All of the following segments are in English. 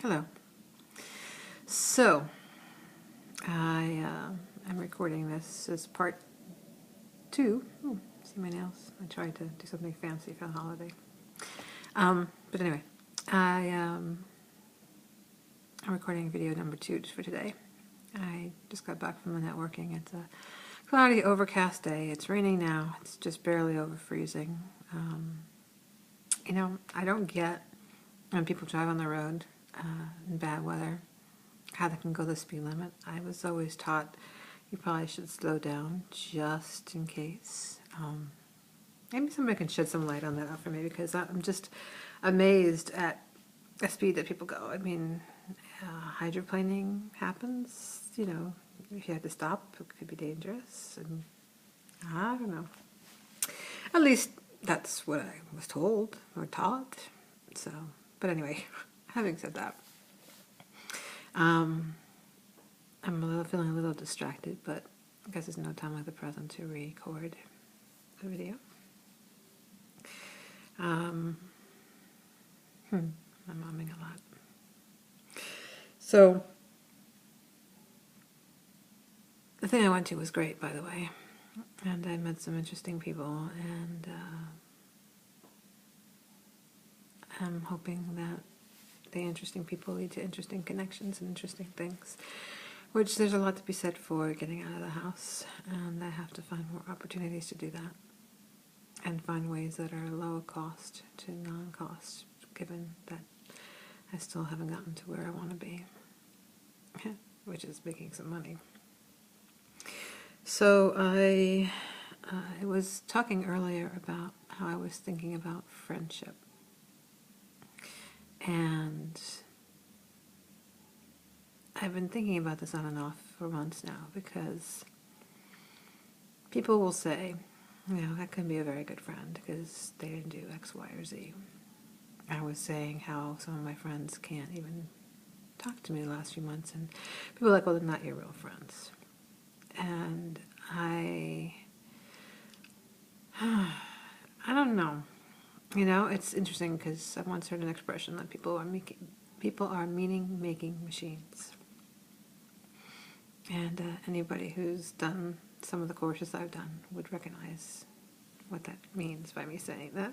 Hello. So, I'm recording this as part two. Ooh, see my nails? I tried to do something fancy for the holiday. But anyway, I'm recording video number two just for today. I just got back from the networking. It's a cloudy, overcast day. It's raining now. It's just barely over freezing. I don't get when people drive on the road in bad weather how they can go the speed limit. I was always taught you probably should slow down just in case. Maybe somebody can shed some light on that out for me, because I'm just amazed at the speed that people go. I mean, hydroplaning happens, if you have to stop, it could be dangerous, and I don't know. At least that's what I was told or taught. So, but anyway, having said that, I'm feeling a little distracted, but I guess there's no time like the present to record a video. I'm mumming a lot. So, the thing I went to was great, by the way, and I met some interesting people, and I'm hoping that the interesting people lead to interesting connections and interesting things, which there's a lot to be said for getting out of the house, and I have to find more opportunities to do that and find ways that are low cost to non-cost, given that I still haven't gotten to where I want to be, which is making some money. So I was talking earlier about how I was thinking about friendship. And I've been thinking about this on and off for months now, because people will say, that can be a very good friend because they didn't do X, Y, or Z. I was saying how some of my friends can't even talk to me the last few months, and people are like, well, they're not your real friends. And I don't know. It's interesting because I once heard an expression that people are meaning-making machines. And anybody who's done some of the courses I've done would recognize what that means by me saying that.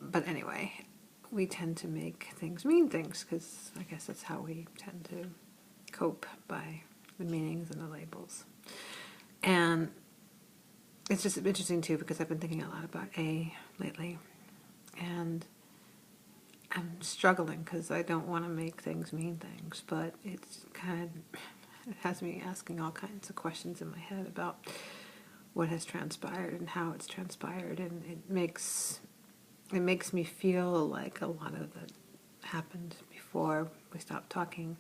But anyway, we tend to make things mean things, because I guess that's how we tend to cope, by the meanings and the labels. And it's just interesting too, because I've been thinking a lot about A lately, and I'm struggling because I don't want to make things mean things, but it has me asking all kinds of questions in my head about what has transpired and how it's transpired, and it makes me feel like a lot of it happened before we stopped talking.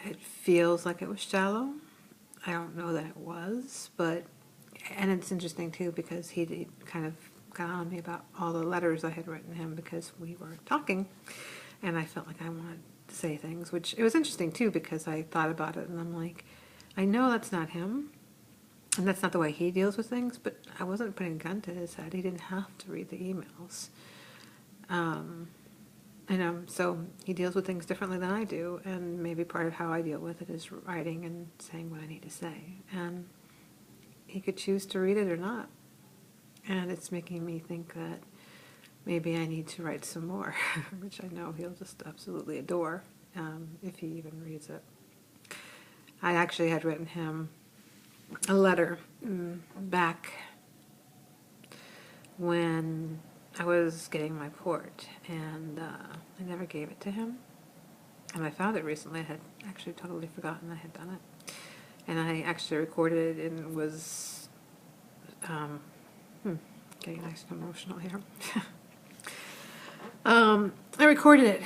It feels like it was shallow. I don't know that it was, and it's interesting too, because he kind of got on me about all the letters I had written him because we were talking, and I felt like I wanted to say things, which it was interesting too, because I thought about it and I'm like, I know that's not him, and that's not the way he deals with things, but I wasn't putting a gun to his head. He didn't have to read the emails. So he deals with things differently than I do, and maybe part of how I deal with it is writing and saying what I need to say. And he could choose to read it or not. And it's making me think that maybe I need to write some more, which I know he'll just absolutely adore, if he even reads it. I actually had written him a letter back when I was getting my port, and I never gave it to him. And I found it recently. I had actually totally forgotten I had done it. And I actually recorded it, and was getting nice and emotional here. I recorded it.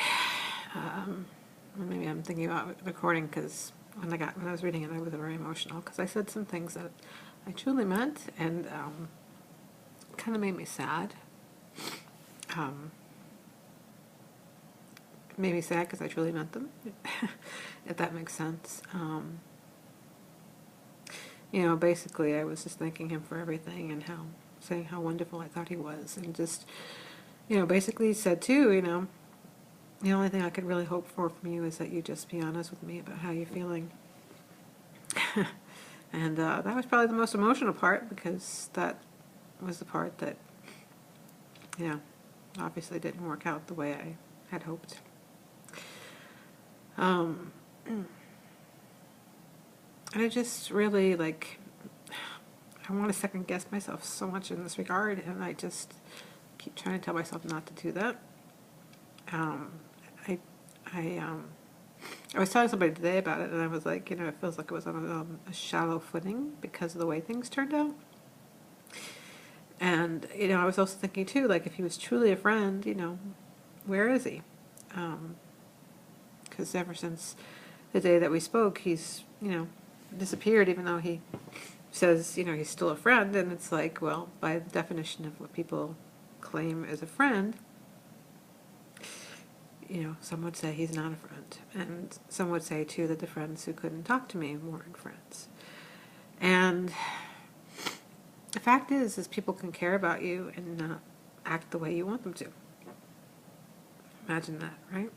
Maybe I'm thinking about recording because when I was reading it, I was very emotional, because I said some things that I truly meant, and kind of made me sad. It made me sad because I truly meant them, if that makes sense. Basically I was just thanking him for everything, and saying how wonderful I thought he was, and just, basically said too, the only thing I could really hope for from you is that you just be honest with me about how you're feeling. And that was probably the most emotional part, because that was the part that, obviously didn't work out the way I had hoped. And I just really, I want to second guess myself so much in this regard, and I just keep trying to tell myself not to do that. I was telling somebody today about it, and I was like, it feels like it was on a shallow footing because of the way things turned out. And, I was also thinking too, if he was truly a friend, where is he? Because ever since the day that we spoke, he's, disappeared, even though he says, he's still a friend. And it's like, well, by the definition of what people claim as a friend, some would say he's not a friend. And some would say, too, that the friends who couldn't talk to me weren't friends. And the fact is people can care about you and not act the way you want them to. Imagine that, right?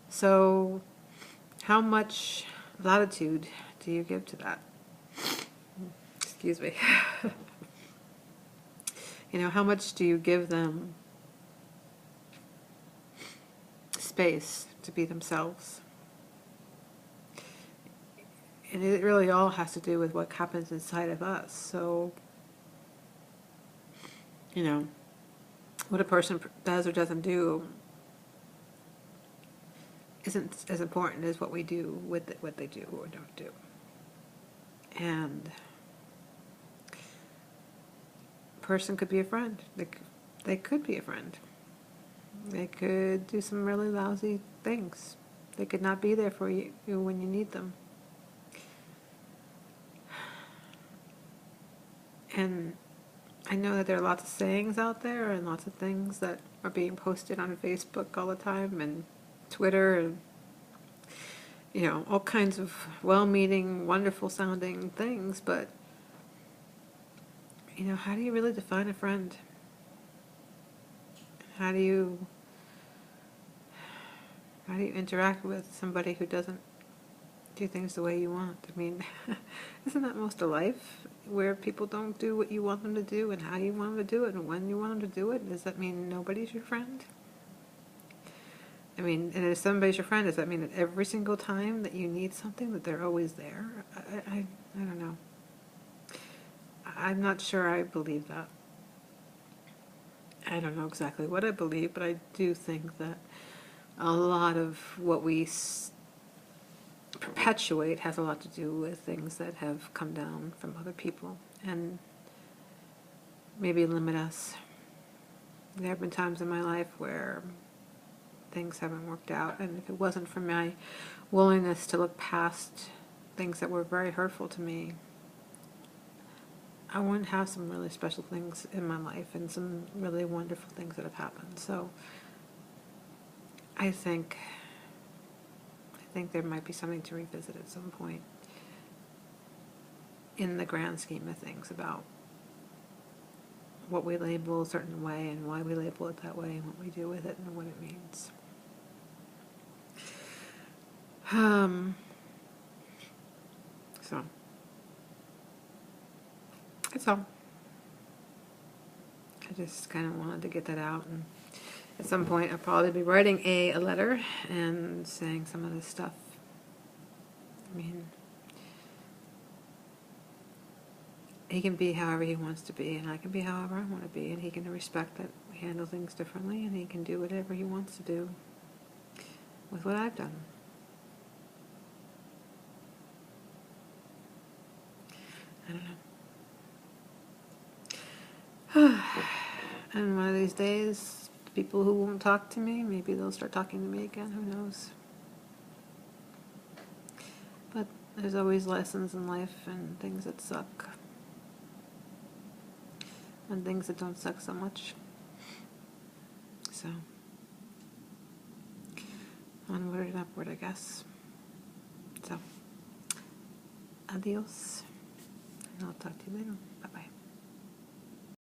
So how much latitude do you give to that? Excuse me. How much do you give them space to be themselves? And it really all has to do with what happens inside of us. So, what a person does or doesn't do isn't as important as what we do with what they do or don't do. And a person could be a friend. They could be a friend. They could do some really lousy things. They could not be there for you when you need them. And I know that there are lots of sayings out there and lots of things that are being posted on Facebook all the time and Twitter and, all kinds of well-meaning, wonderful-sounding things, but, how do you really define a friend? How do you interact with somebody who doesn't do things the way you want? I mean, isn't that most of life, where people don't do what you want them to do and how you want them to do it and when you want them to do it? Does that mean nobody's your friend? I mean, and if somebody's your friend, does that mean that every single time that you need something that they're always there? I don't know. I'm not sure I believe that. I don't know exactly what I believe, but I do think that a lot of what we perpetuate has a lot to do with things that have come down from other people and maybe limit us. There have been times in my life where things haven't worked out, and if it wasn't for my willingness to look past things that were very hurtful to me, I wouldn't have some really special things in my life and some really wonderful things that have happened. So I think there might be something to revisit at some point in the grand scheme of things about what we label a certain way and why we label it that way and what we do with it and what it means. So that's all. I just kind of wanted to get that out, and at some point I'll probably be writing a letter and saying some of this stuff. I mean, he can be however he wants to be, and I can be however I want to be, and he can respect that we handle things differently, and he can do whatever he wants to do with what I've done. I don't know. And one of these days, the people who won't talk to me, maybe they'll start talking to me again, who knows. But there's always lessons in life and things that suck. And things that don't suck so much. So, onward and upward, I guess. So, adios. And I'll talk to you later.